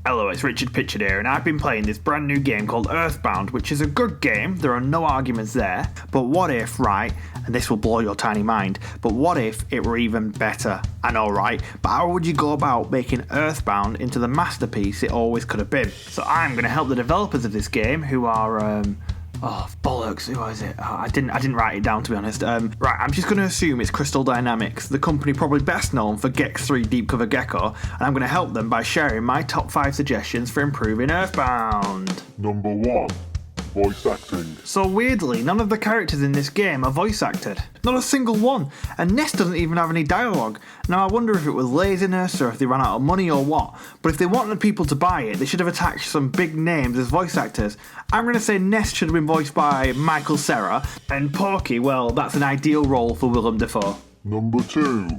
Hello, it's Richard Pitchard here, and I've been playing this brand new game called Earthbound, which is a good game, there are no arguments there, but what if, right, and this will blow your tiny mind, but what if it were even better? I know, right, but how would you go about making Earthbound into the masterpiece it always could have been? So I'm going to help the developers of this game, who are, oh, bollocks, who was it? Oh, I didn't write it down, to be honest. Right, I'm just going to assume it's Crystal Dynamics, the company probably best known for Gex 3 Deep Cover Gecko, and I'm going to help them by sharing my top 5 suggestions for improving Earthbound. Number 1. Voice acting. So weirdly, none of the characters in this game are voice acted. Not a single one. And Ness doesn't even have any dialogue. Now I wonder if it was laziness or if they ran out of money or what, but if they wanted people to buy it, they should have attached some big names as voice actors. I'm going to say Ness should have been voiced by Michael Cera, and Porky, well, that's an ideal role for Willem Dafoe. Number 2.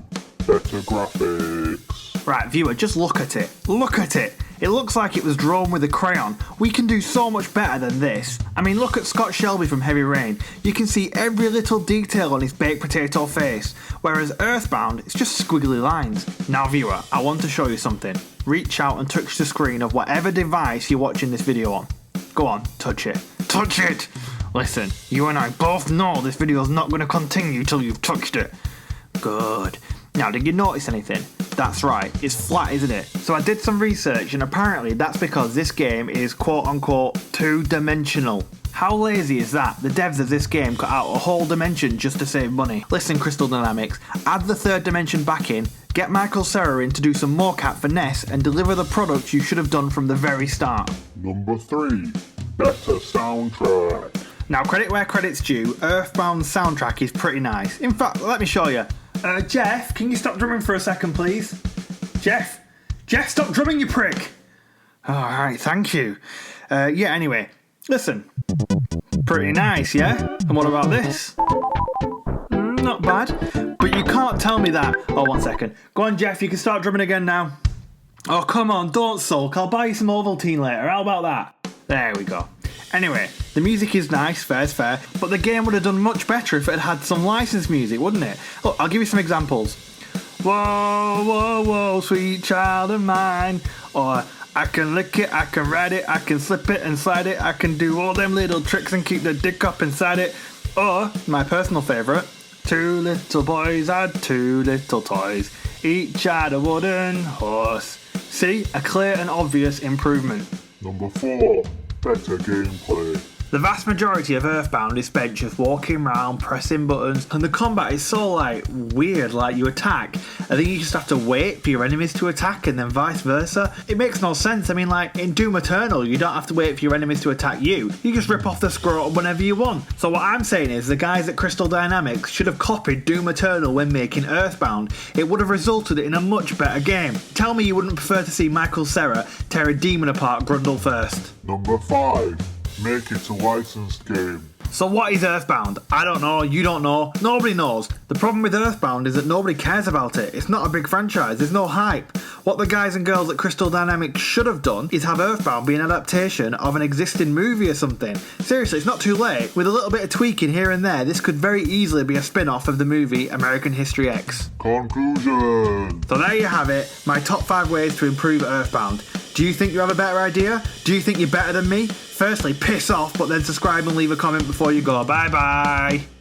Better graphics. Right, viewer, just look at it. Look at it. It looks like it was drawn with a crayon. We can do so much better than this. I mean, look at Scott Shelby from Heavy Rain. You can see every little detail on his baked potato face, whereas Earthbound, it's just squiggly lines. Now viewer, I want to show you something. Reach out and touch the screen of whatever device you're watching this video on. Go on, touch it. Touch it! Listen, you and I both know this video's not going to continue till you've touched it. Good. Now, did you notice anything? That's right, it's flat, isn't it? So I did some research, and apparently that's because this game is quote-unquote two-dimensional. How lazy is that? The devs of this game cut out a whole dimension just to save money. Listen, Crystal Dynamics, add the third dimension back in, get Michael Cera in to do some mocap for Ness, and deliver the product you should have done from the very start. Number 3. Better soundtrack. Now, credit where credit's due, Earthbound's soundtrack is pretty nice. In fact, let me show you. Jeff, can you stop drumming for a second, please? Jeff, stop drumming, you prick! Alright, thank you. Anyway, listen. Pretty nice, yeah? And what about this? Not bad. But you can't tell me that. Oh, 1 second. Go on, Jeff, you can start drumming again now. Oh, come on, don't sulk. I'll buy you some Ovaltine later. How about that? There we go. Anyway, the music is nice, fair's fair, but the game would have done much better if it had some licensed music, wouldn't it? Look, I'll give you some examples. Whoa, whoa, whoa, sweet child of mine. Or, I can lick it, I can ride it, I can slip it and slide it, I can do all them little tricks and keep the dick up inside it. Or, my personal favourite, 2 little boys had 2 little toys, each had a wooden horse. See, a clear and obvious improvement. Number 4. Better gameplay. The vast majority of Earthbound is spent just walking around, pressing buttons, and the combat is so weird, you attack, and then you just have to wait for your enemies to attack, and then vice versa. It makes no sense. I mean, in Doom Eternal, you don't have to wait for your enemies to attack you. You just rip off the scrotum whenever you want. So what I'm saying is, the guys at Crystal Dynamics should have copied Doom Eternal when making Earthbound. It would have resulted in a much better game. Tell me you wouldn't prefer to see Michael Cera tear a demon apart Grundle first. Number 5. Make it a licensed game. So what is Earthbound? I don't know, you don't know, nobody knows. The problem with Earthbound is that nobody cares about it. It's not a big franchise, there's no hype. What the guys and girls at Crystal Dynamics should have done is have Earthbound be an adaptation of an existing movie or something. Seriously, it's not too late. With a little bit of tweaking here and there, this could very easily be a spin-off of the movie American History X. Conclusion. So there you have it, my top 5 ways to improve Earthbound. Do you think you have a better idea? Do you think you're better than me? Firstly, piss off, but then subscribe and leave a comment before you go. Bye bye!